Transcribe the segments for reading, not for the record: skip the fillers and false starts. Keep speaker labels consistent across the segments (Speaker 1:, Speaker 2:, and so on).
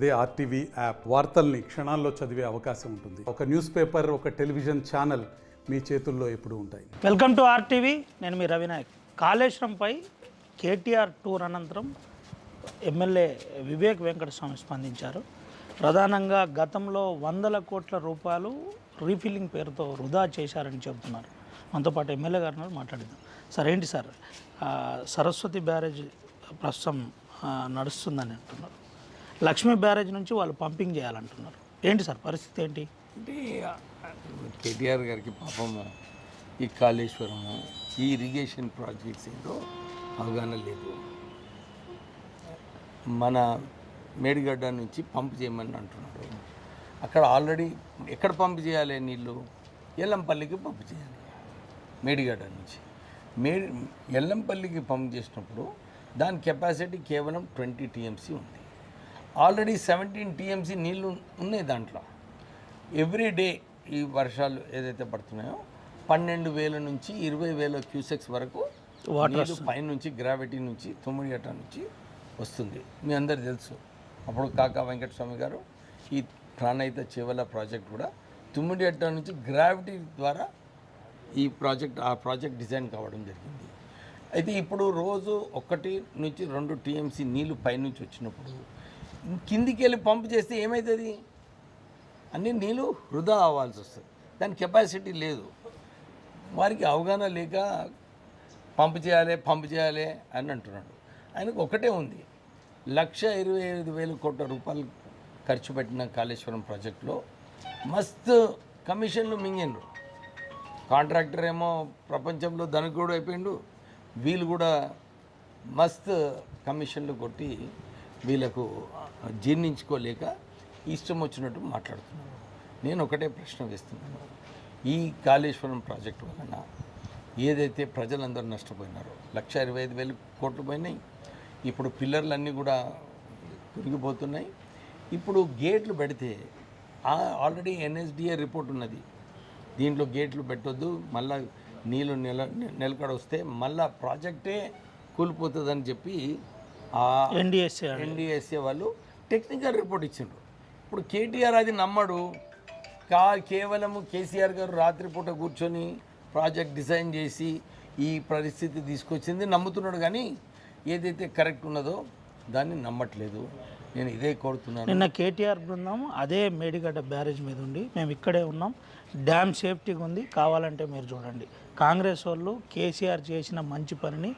Speaker 1: అదే RTV app వార్తల్ని క్షణాల్లో చదివే అవకాశం ఉంటుంది. ఒక న్యూస్ పేపర్, ఒక టెలివిజన్ ఛానల్ మీ చేతుల్లో ఎప్పుడూ ఉంటాయి.
Speaker 2: Welcome to RTV. నేను మీ రవినాయక్. కాళేశ్వరంపై కేటీఆర్ టూర్ అనంతరం ఎమ్మెల్యే వివేక్ వెంకటస్వామి స్పందించారు. ప్రధానంగా గతంలో 100 కోట్ల రూపాయలు రీఫిల్లింగ్ పేరుతో వృధా చేశారని చెబుతున్నారు. మనతో పాటు ఎమ్మెల్యే గారు మాట్లాడిద్దాం. సార్, ఏంటి సార్, సరస్వతి బ్యారేజ్ ప్రస్తుతం నడుస్తుందని అంటున్నారు. లక్ష్మీ బ్యారేజ్ నుంచి వాళ్ళు పంపింగ్ చేయాలంటున్నారు. ఏంటి సార్ పరిస్థితి ఏంటి?
Speaker 3: అంటే కేటీఆర్ గారికి పాపము ఈ కాళేశ్వరము, ఈ ఇరిగేషన్ ప్రాజెక్ట్స్ ఏంటో అవగాహన లేదు. మన మేడిగడ్డ నుంచి పంప్ చేయమని అంటున్నారు. అక్కడ ఆల్రెడీ ఎక్కడ పంప్ చేయాలి నీళ్ళు? ఎల్లంపల్లికి పంప్ చేయాలి. మేడిగడ్డ నుంచి ఎల్లంపల్లికి పంప్ చేసినప్పుడు దాని కెపాసిటీ కేవలం 20 TMC ఉంది. ఆల్రెడీ 17 TMC నీళ్ళు ఉన్నాయి దాంట్లో. ఎవ్రీ డే ఈ వర్షాలు ఏదైతే పడుతున్నాయో 12,000 నుంచి 20,000 క్యూసెక్స్ వరకు నీళ్ళు పైనుంచి గ్రావిటీ నుంచి తుమ్మిడిగట్ట నుంచి వస్తుంది. మీ అందరు తెలుసు. అప్పుడు కాకా వెంకటస్వామి గారు ఈ ప్రాణహిత చేవల ప్రాజెక్ట్ కూడా తుమ్మిడిగట్ట నుంచి గ్రావిటీ ద్వారా ఆ ప్రాజెక్ట్ డిజైన్ కావడం జరిగింది. అయితే ఇప్పుడు రోజు 1 నుంచి 2 TMC నీళ్ళు పైనుంచి వచ్చినప్పుడు కిందికి వెళ్ళి పంప్ చేస్తే ఏమవుతుంది? అన్ని నీళ్ళు వృధా అవ్వాల్సి వస్తుంది. దాని కెపాసిటీ లేదు. వారికి అవగాహన లేక పంప్ చేయాలి అని అంటున్నాడు. ఆయనకు ఒకటే ఉంది. 1,25,000 కోట్ల రూపాయలు ఖర్చు పెట్టిన కాళేశ్వరం ప్రాజెక్టులో మస్తు కమిషన్లు మింగిండ్రు. కాంట్రాక్టర్ ఏమో ప్రపంచంలో ధనికుడు అయిపోయిండు. వీళ్ళు కూడా మస్తు కమిషన్లు కొట్టి వీళ్ళకు జీర్ణించుకోలేక ఇష్టం వచ్చినట్టు మాట్లాడుతున్నారు. నేను ఒకటే ప్రశ్న వేస్తున్నాను. ఈ కాళేశ్వరం ప్రాజెక్టు వలన ఏదైతే ప్రజలందరూ నష్టపోయినారో 1,25,000 కోట్లు పోయినాయి. ఇప్పుడు పిల్లర్లన్నీ కూడా కురిగిపోతున్నాయి. ఇప్పుడు గేట్లు పెడితే ఆల్రెడీ NSDA రిపోర్ట్ ఉన్నది. దీంట్లో గేట్లు పెట్టొద్దు, మళ్ళీ నీళ్ళు నిలకడ వస్తే మళ్ళా ప్రాజెక్టే కూలిపోతుందని చెప్పి NDSA వాళ్ళు టెక్నికల్ రిపోర్ట్ ఇచ్చిండ్రు. ఇప్పుడు కేటీఆర్ అది నమ్మడు. కేవలము కేసీఆర్ గారు రాత్రిపూట కూర్చొని ప్రాజెక్ట్ డిజైన్ చేసి ఈ పరిస్థితి తీసుకొచ్చింది నమ్ముతున్నాడు, కానీ ఏదైతే కరెక్ట్ ఉన్నదో దాన్ని నమ్మట్లేదు. నేను ఇదే కోరుతున్నాను.
Speaker 2: నిన్న కేటీఆర్ బృందం అదే మేడిగడ్డ బ్యారేజ్ మీద ఉండి మేము ఇక్కడే ఉన్నాం, డ్యామ్ సేఫ్టీగా ఉంది, కావాలంటే మీరు చూడండి. కాంగ్రెస్ వాళ్ళు కేసీఆర్ చేసిన మంచి పనిని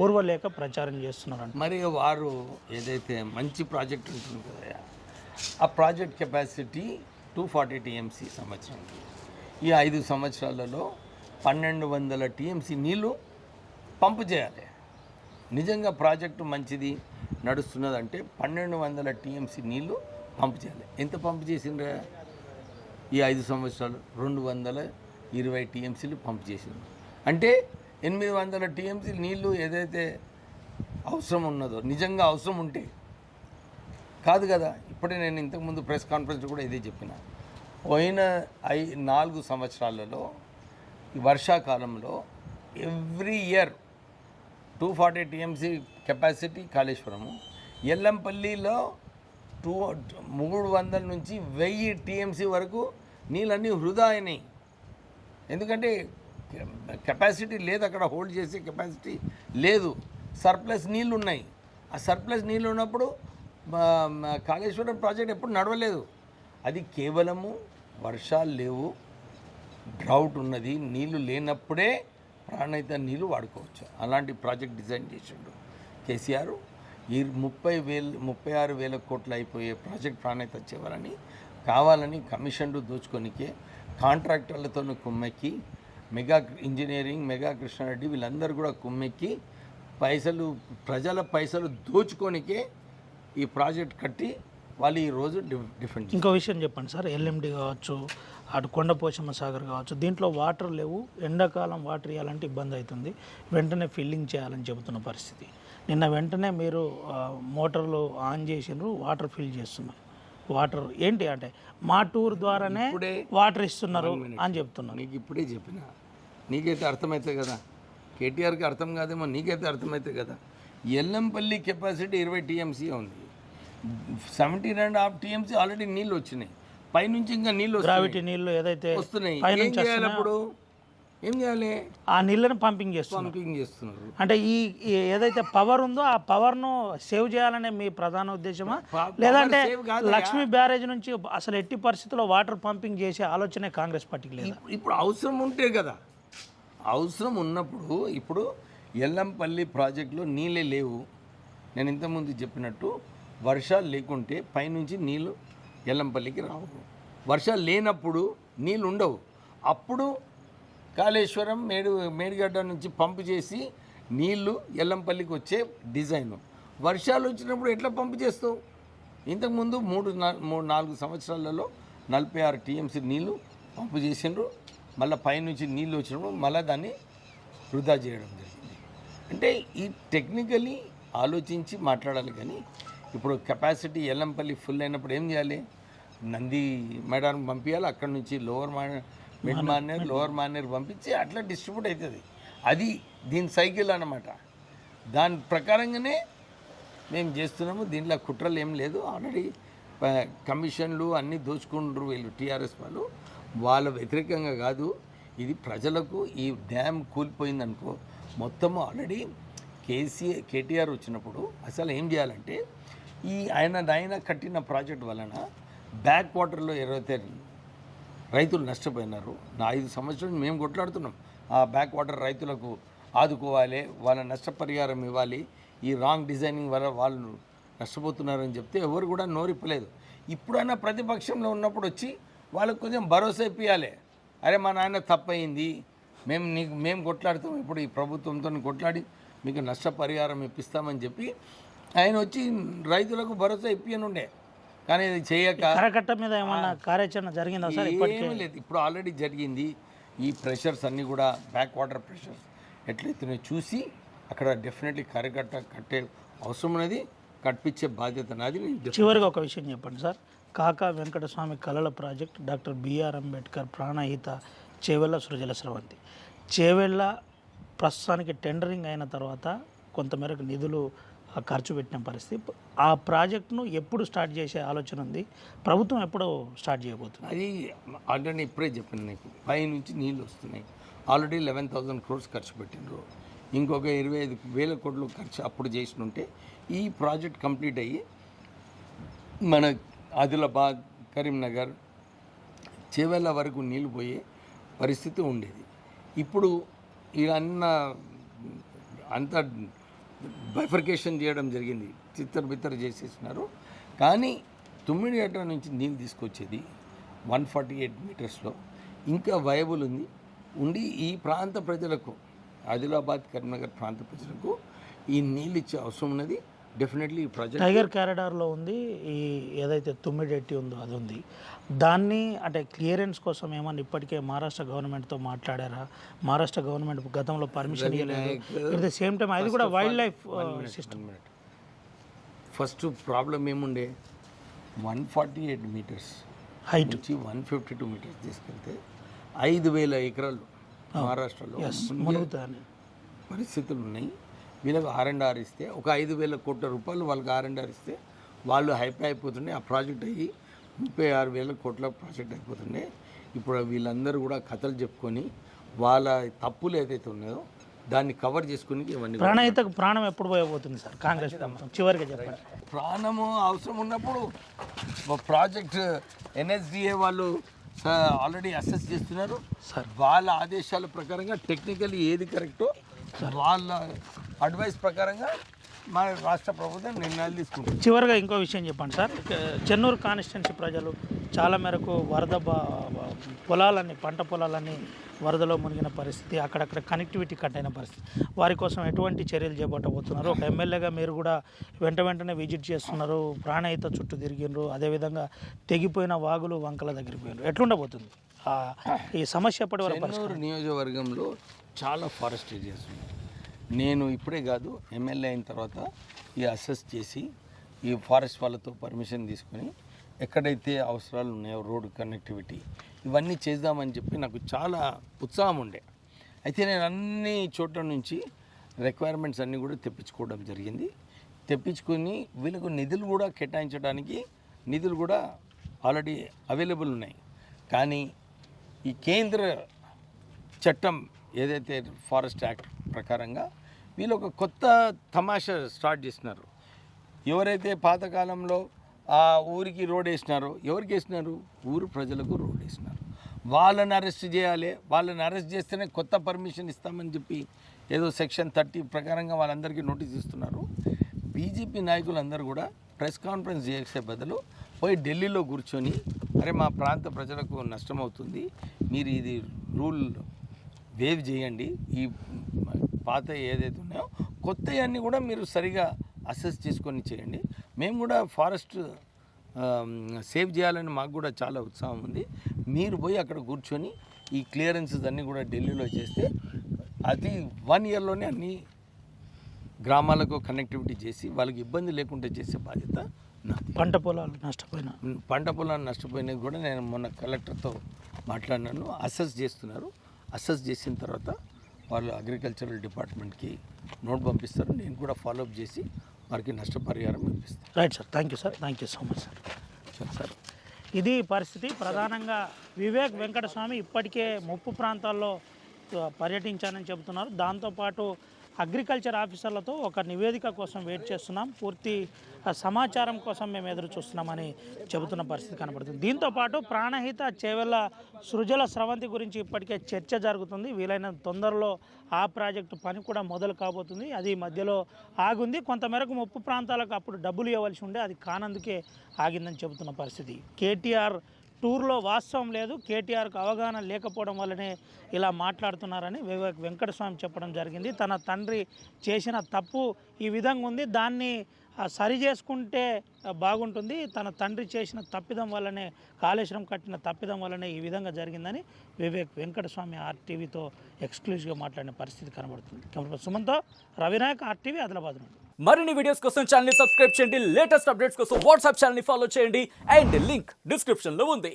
Speaker 2: ఓర్వలేక ప్రచారం చేస్తున్నారంట.
Speaker 3: మరి వారు ఏదైతే మంచి ప్రాజెక్ట్ ఉంటుంది కదా, ఆ ప్రాజెక్ట్ కెపాసిటీ 240 TMC సంవత్సరానికి. ఈ 5 సంవత్సరాలలో 1,200 TMC నీళ్ళు పంపు చేయాలి. నిజంగా ప్రాజెక్టు మంచిది నడుస్తున్నదంటే 1,200 TMC నీళ్ళు పంపు చేయాలి. ఎంత పంపు చేసిండ్రా? ఈ 5 సంవత్సరాలు 220 TMCలు పంపు చేసిండ్రు. అంటే 800 TMC నీళ్ళు ఏదైతే అవసరం ఉన్నదో, నిజంగా అవసరం ఉంటే కాదు కదా. ఇప్పుడే నేను ఇంతకుముందు ప్రెస్ కాన్ఫరెన్స్ కూడా ఇదే చెప్పిన. పోయిన 4 సంవత్సరాలలో ఈ వర్షాకాలంలో every year 240 TMC capacity Kaleshwaram, ఎల్లంపల్లిలో 300 నుంచి 1000 TMC వరకు నీళ్ళన్నీ వృధా అయినాయి. ఎందుకంటే కెపాసిటీ లేదు, అక్కడ హోల్డ్ చేసే కెపాసిటీ లేదు. సర్ప్లస్ నీళ్ళు ఉన్నాయి. ఆ సర్ప్లస్ నీళ్ళు ఉన్నప్పుడు కాళేశ్వరం ప్రాజెక్ట్ ఎప్పుడు నడవలేదు. అది కేవలము వర్షాలు లేవు, డ్రౌట్ ఉన్నది, నీళ్లు లేనప్పుడే ప్రాణహిత నీళ్ళు వాడుకోవచ్చు. అలాంటి ప్రాజెక్ట్ డిజైన్ చేసిండు కేసీఆర్. ఈ 36,000 కోట్లు అయిపోయే ప్రాజెక్ట్ ప్రాణహిత చేయాలని కావాలని కమిషన్లు దోచుకొనికే కాంట్రాక్టర్లతో కుమ్మెక్కి మెగా ఇంజనీరింగ్, మెగా కృష్ణారెడ్డి వీళ్ళందరూ కూడా కుమ్మెక్కి ప్రజల పైసలు దోచుకొనికే ఈ ప్రాజెక్ట్ కట్టి వాళ్ళు ఈరోజు డిఫెండ్.
Speaker 2: ఇంకో విషయం చెప్పండి సార్, LMD కావచ్చు, అటు కొండపోచమ్మ సాగర్ కావచ్చు, దీంట్లో వాటర్ లేవు. ఎండాకాలం వాటర్ ఇవ్వాలంటే ఇబ్బంది అవుతుంది. వెంటనే ఫిల్లింగ్ చేయాలని చెబుతున్న పరిస్థితి. నిన్న వెంటనే మీరు మోటార్లు ఆన్ చేసినారు, వాటర్ ఫిల్ చేస్తున్నారు. వాటర్ ఏంటి అంటే మా టూర్ ద్వారానే వాటర్ ఇస్తున్నారు అని చెప్తున్నారు.
Speaker 3: నీకు ఇప్పుడే చెప్పిన, నీకైతే అర్థమవుతుంది కదా. కేటీఆర్కి అర్థం కాదేమో, నీకైతే అర్థమవుతుంది కదా. ఎల్లంపల్లి కెపాసిటీ 20 TMC ఉంది. 17.5 TMC ఆల్రెడీ నీళ్ళు వచ్చినాయి, పైనుంచి ఇంకా నీళ్ళు
Speaker 2: గ్రావిటీ నీళ్లు ఏదైతే
Speaker 3: వస్తున్నాయి.
Speaker 2: పైనుంచి
Speaker 3: ఏం చేయాలి
Speaker 2: వస్తున్నాయో
Speaker 3: అప్పుడు? ఏం చేయాలి?
Speaker 2: ఆ నీళ్ళని పంపింగ్ చేస్తున్నారు.
Speaker 3: పంపింగ్ చేస్తున్నారు.
Speaker 2: అంటే ఈ ఏదైతే పవర్ ఉందో ఆ పవర్ను సేవ్ చేయాలనే మీ ప్రధాన ఉద్దేశమా, లేదంటే
Speaker 3: save కాదయ్యా.
Speaker 2: లక్ష్మీ బ్యారేజ్ నుంచి అసలు ఎట్టి పరిస్థితుల్లో వాటర్ పంపింగ్ చేసే ఆలోచనే కాంగ్రెస్ పార్టీకి లేదా?
Speaker 3: ఇప్పుడు అవసరం ఉంటే కదా, అవసరం ఉన్నప్పుడు. ఇప్పుడు ఎల్లంపల్లి ప్రాజెక్టులో నీళ్ళే లేవు. నేను ఇంతకుముందు చెప్పినట్టు వర్షాలు లేకుంటే పైనుంచి నీళ్ళు ఎల్లంపల్లికి రావు. వర్షాలు లేనప్పుడు నీళ్ళు ఉండవు. అప్పుడు కాళేశ్వరం మేడిగడ్డ నుంచి పంపు చేసి నీళ్లు ఎల్లంపల్లికి వచ్చే డిజైను. వర్షాలు వచ్చినప్పుడు ఎట్లా పంపు చేస్తావు? ఇంతకుముందు 3-4 సంవత్సరాలలో 46 TMC నీళ్లు పంపు చేసిండ్రు. మళ్ళీ పైనుంచి నీళ్ళు వచ్చినప్పుడు మళ్ళీ దాన్ని వృధా చేయడం జరిగింది. అంటే ఈ టెక్నికలీ ఆలోచించి మాట్లాడాలి. కానీ ఇప్పుడు కెపాసిటీ ఎల్లంపల్లి ఫుల్ అయినప్పుడు ఏం చేయాలి? నంది మేడానికి పంపించాలి. అక్కడ నుంచి మిడ్ మానేర్, లోవర్ మానేర్ పంపించి అట్లా డిస్ట్రిబ్యూట్ అవుతుంది. అది దీని సైకిల్ అన్నమాట. దాని ప్రకారంగానే మేము చేస్తున్నాము. దీంట్లో కుట్రలు ఏం లేదు. ఆల్రెడీ కమిషన్లు అన్నీ దోచుకుంటారు వీళ్ళు టీఆర్ఎస్ వాళ్ళు. వాళ్ళ వ్యతిరేకంగా కాదు ఇది. ప్రజలకు ఈ డ్యామ్ కూలిపోయిందనుకో మొత్తము. ఆల్రెడీ కేటీఆర్ వచ్చినప్పుడు అసలు ఏం చేయాలంటే ఆయన కట్టిన ప్రాజెక్ట్ వలన బ్యాక్ వాటర్లో ఎవరైతే రైతులు నష్టపోయినారు. 5 సంవత్సరాలు మేము కొట్లాడుతున్నాం. ఆ బ్యాక్ వాటర్ రైతులకు ఆదుకోవాలి, వాళ్ళ నష్టపరిహారం ఇవ్వాలి. ఈ రాంగ్ డిజైనింగ్ వల్ల వాళ్ళు నష్టపోతున్నారని చెప్తే ఎవరు కూడా నోరిప్పలేదు. ఇప్పుడైనా ప్రతిపక్షంలో ఉన్నప్పుడు వచ్చి వాళ్ళకు కొంచెం భరోసా ఇప్పించాలి. అరే మా నాయన తప్పయింది, మేము కొట్లాడుతాం, ఇప్పుడు ఈ ప్రభుత్వంతో కొట్లాడి మీకు నష్టపరిహారం ఇప్పిస్తామని చెప్పి ఆయన వచ్చి రైతులకు భరోసా ఇప్పియనుండే. కానీ అది చేయక
Speaker 2: కరకట్ట మీద ఏమన్నా కార్యాచరణ జరిగిందా సార్?
Speaker 3: ఏమీ లేదు. ఇప్పుడు ఆల్రెడీ జరిగింది. ఈ ప్రెషర్స్ అన్నీ కూడా బ్యాక్ వాటర్ ప్రెషర్స్ ఎట్లయితే చూసి అక్కడ డెఫినెట్లీ కట్టే అవసరం ఉన్నది. కట్టించే బాధ్యత నాది.
Speaker 2: చివరిగా ఒక విషయం చెప్పండి సార్. కాకా వెంకటస్వామి కళల project, doctor BR Ambedkar Pranahita Chevella Sujala Sravanthi. Chevella ప్రస్తుతానికి టెండరింగ్ అయిన తర్వాత కొంతమేరకు నిధులు ఖర్చు పెట్టిన పరిస్థితి. ఆ ప్రాజెక్టును ఎప్పుడు స్టార్ట్ చేసే ఆలోచన ఉంది? ప్రభుత్వం ఎప్పుడు స్టార్ట్ చేయబోతుంది?
Speaker 3: అది ఆల్రెడీ ఇప్పుడే చెప్పాను నీకు. పైనుంచి నీళ్ళు వస్తున్నాయి. ఆల్రెడీ 11,000 crores ఖర్చు పెట్టిండ్రు. ఇంకొక 25,000 కోట్లు ఖర్చు అప్పుడు చేసినుంటే ఈ ప్రాజెక్ట్ కంప్లీట్ అయ్యి మన ఆదిలాబాద్, కరీంనగర్, చేవెళ్ళ వరకు నీళ్ళు పోయే పరిస్థితి ఉండేది. ఇప్పుడు అంతా బైఫర్కేషన్ చేయడం జరిగింది. బిత్తర చేసేసినారు. కానీ 9 గంటల నుంచి నీళ్ళు తీసుకొచ్చేది 148 మీటర్స్లో ఇంకా వయబుల్ ఉండి ఈ ప్రాంత ప్రజలకు, ఆదిలాబాద్, కరీంనగర్ ప్రాంత ప్రజలకు ఈ నీళ్ళు ఇచ్చే అవసరం ఉన్నది. డెఫినెట్లీ ఈ ప్రాజెక్ట్
Speaker 2: టైగర్ క్యారిడార్లో ఉంది. ఈ ఏదైతే తుమ్మిడెట్టి ఉందో అది ఉంది. దాన్ని అంటే క్లియరెన్స్ కోసం ఏమన్నా ఇప్పటికే మహారాష్ట్ర గవర్నమెంట్తో మాట్లాడారా? మహారాష్ట్ర గవర్నమెంట్ గతంలో పర్మిషన్ ఇవ్వలేదు. ఎట్ ద సేమ్ టైం అది కూడా wild life system.
Speaker 3: First problem ఏముండే, 148 మీటర్స్
Speaker 2: హైట్
Speaker 3: నుంచి 152 మీటర్స్ తీసుకెళ్తే 5,000 ఎకరాలు మహారాష్ట్రలో
Speaker 2: మునుగుతాయని
Speaker 3: పరిస్థితులు ఉన్నాయి. వీళ్ళకి R&R ఇస్తే ఒక 5,000 కోట్ల రూపాయలు వాళ్ళకి R&R ఇస్తే వాళ్ళు అయిపోతుండే. ఆ ప్రాజెక్ట్ అయ్యి 36,000 కోట్ల ప్రాజెక్ట్ అయిపోతుండే. ఇప్పుడు వీళ్ళందరూ కూడా కథలు చెప్పుకొని వాళ్ళ తప్పులు ఏదైతే ఉన్నాయో దాన్ని కవర్ చేసుకుని ఇవన్నీ.
Speaker 2: ప్రాణహితకు ప్రాణం ఎప్పుడు పోయబోతుంది సార్ కాంగ్రెస్ ప్రభుత్వం? చివరిగా చెప్పండి.
Speaker 3: ప్రాణము అవసరం ఉన్నప్పుడు ప్రాజెక్ట్ NSDA వాళ్ళు ఆల్రెడీ అసెస్ చేస్తున్నారు సార్. వాళ్ళ ఆదేశాల ప్రకారంగా టెక్నికల్లీ ఏది కరెక్టో వాళ్ళ అడ్వైస్ ప్రకారంగా మా రాష్ట్ర ప్రభుత్వం నిర్ణయాలు తీసుకుంటుంది.
Speaker 2: చివరిగా ఇంకో విషయం చెప్పండి సార్. చెన్నూరు కాన్స్టిట్యున్సీ ప్రజలు చాలా మేరకు వరద పొలాలన్నీ, పంట పొలాలన్నీ వరదలో మునిగిన పరిస్థితి, అక్కడక్కడ కనెక్టివిటీ కట్ అయిన పరిస్థితి. వారి కోసం ఎటువంటి చర్యలు చేపట్టబోతున్నారు? ఒక ఎమ్మెల్యేగా మీరు కూడా వెంటనే విజిట్ చేస్తున్నారు, ప్రాణహిత చుట్టూ తిరిగినారు, అదేవిధంగా తెగిపోయిన వాగులు, వంకల దగ్గరికి పోయినారు. ఎట్లుండబోతుంది ఈ సమస్య? ఎప్పటి వరకు
Speaker 3: చెన్నూరు నియోజకవర్గంలో చాలా ఫారెస్ట్ ఏరియాస్ ఉన్నాయి. నేను ఇప్పుడే కాదు, ఎమ్మెల్యే అయిన తర్వాత ఈ అసెస్ చేసి ఈ ఫారెస్ట్ వాళ్ళతో పర్మిషన్ తీసుకొని ఎక్కడైతే అవసరాలు ఉన్నాయో రోడ్ కనెక్టివిటీ ఇవన్నీ చేద్దామని చెప్పి నాకు చాలా ఉత్సాహం ఉండే. అయితే నేను అన్ని చోట్ల నుంచి రిక్వైర్మెంట్స్ అన్నీ కూడా తెప్పించుకోవడం జరిగింది. తెప్పించుకొని వీళ్ళకు నిధులు కూడా కేటాయించడానికి నిధులు కూడా ఆల్రెడీ అవైలబుల్ ఉన్నాయి. కానీ ఈ కేంద్ర చట్టం ఏదైతే ఫారెస్ట్ యాక్ట్ ప్రకారంగా వీళ్ళు ఒక కొత్త తమాషా స్టార్ట్ చేసినారు. ఎవరైతే పాతకాలంలో ఆ ఊరికి రోడ్ వేసినారో, ఎవరికి వేసినారు? ఊరు ప్రజలకు రోడ్ వేసినారు. వాళ్ళని అరెస్ట్ చేయాలి, వాళ్ళని అరెస్ట్ చేస్తేనే కొత్త పర్మిషన్ ఇస్తామని చెప్పి ఏదో సెక్షన్ 30 ప్రకారంగా వాళ్ళందరికీ నోటీస్ ఇస్తున్నారు. బీజేపీ నాయకులందరూ కూడా ప్రెస్ కాన్ఫరెన్స్ చేసే బదులు పోయి ఢిల్లీలో కూర్చొని, అరే మా ప్రాంత ప్రజలకు నష్టం అవుతుంది, మీరు ఇది రూల్ వేవ్ చేయండి, ఈ పాత ఏదైతే ఉన్నాయో కొత్తవన్నీ కూడా మీరు సరిగా అసెస్ చేసుకొని చేయండి, మేము కూడా ఫారెస్ట్ సేవ్ చేయాలని మాకు కూడా చాలా ఉత్సాహం ఉంది, మీరు పోయి అక్కడ కూర్చొని ఈ క్లియరెన్సెస్ అన్నీ కూడా ఢిల్లీలో చేస్తే అది 1 ఇయర్లోనే అన్ని గ్రామాలకు కనెక్టివిటీ చేసి వాళ్ళకి ఇబ్బంది లేకుండా చేసే బాధ్యత నాది.
Speaker 2: పంట పొలాలు
Speaker 3: నష్టపోయినవి కూడా నేను మొన్న కలెక్టర్తో మాట్లాడినాను. అసెస్ చేస్తున్నారు. అసెస్ చేసిన తర్వాత వాళ్ళు అగ్రికల్చరల్ డిపార్ట్మెంట్కి నోట్ పంపిస్తారు. నేను కూడా ఫాలోఅప్ చేసి వారికి నష్టపరిహారం పంపిస్తాను.
Speaker 2: Right sir, thank you so much sir. ఇది పరిస్థితి. ప్రధానంగా వివేక్ వెంకటస్వామి ఇప్పటికే ముప్పు ప్రాంతాల్లో పర్యటించానని చెబుతున్నారు. దాంతోపాటు అగ్రికల్చర్ ఆఫీసర్లతో ఒక నివేదిక కోసం వెయిట్ చేస్తున్నాం, పూర్తి సమాచారం కోసం మేము ఎదురు చూస్తున్నామని చెబుతున్న పరిస్థితి కనబడుతుంది. దీంతోపాటు ప్రాణహిత చేవెళ్ళ సృజల స్రవంతి గురించి ఇప్పటికే చర్చ జరుగుతుంది. వీలైన తొందరలో ఆ ప్రాజెక్టు పని కూడా మొదలు కాబోతుంది. అది మధ్యలో ఆగుంది. కొంతమేరకు ముప్పు ప్రాంతాలకు అప్పుడు డబ్బులు ఇవ్వవలసి ఉండే, అది కానందుకే ఆగిందని చెబుతున్న పరిస్థితి. కేటీఆర్ టూర్లో వాస్తవం లేదు, కేటీఆర్కు అవగాహన లేకపోవడం వల్లనే ఇలా మాట్లాడుతున్నారని వివేక్ వెంకటస్వామి చెప్పడం జరిగింది. తన తండ్రి చేసిన తప్పు ఈ విధంగా ఉంది, దాన్ని సరి చేసుకుంటే బాగుంటుంది, తన తండ్రి చేసిన తప్పిదం వల్లనే, కాళేశ్వరం కట్టిన తప్పిదం వల్లనే ఈ విధంగా జరిగిందని వివేక్ వెంకటస్వామి ఆర్టీవీతో ఎక్స్క్లూజివ్గా మాట్లాడిన పరిస్థితి కనబడుతుంది. కెమెరా సుమన్తో రవినాయక్, ఆర్టీవీ, ఆదిలాబాద్ నుండి.
Speaker 4: మరిన్ని వీడియోస్ కోసం ఛానల్ ని సబ్స్క్రైబ్ చేయండి, లేటెస్ట్ అప్డేట్స్ కోసం వాట్సాప్ ఛానల్ ని ఫాలో చేయండి అండ్ లింక్ డిస్క్రిప్షన్ లో ఉంది.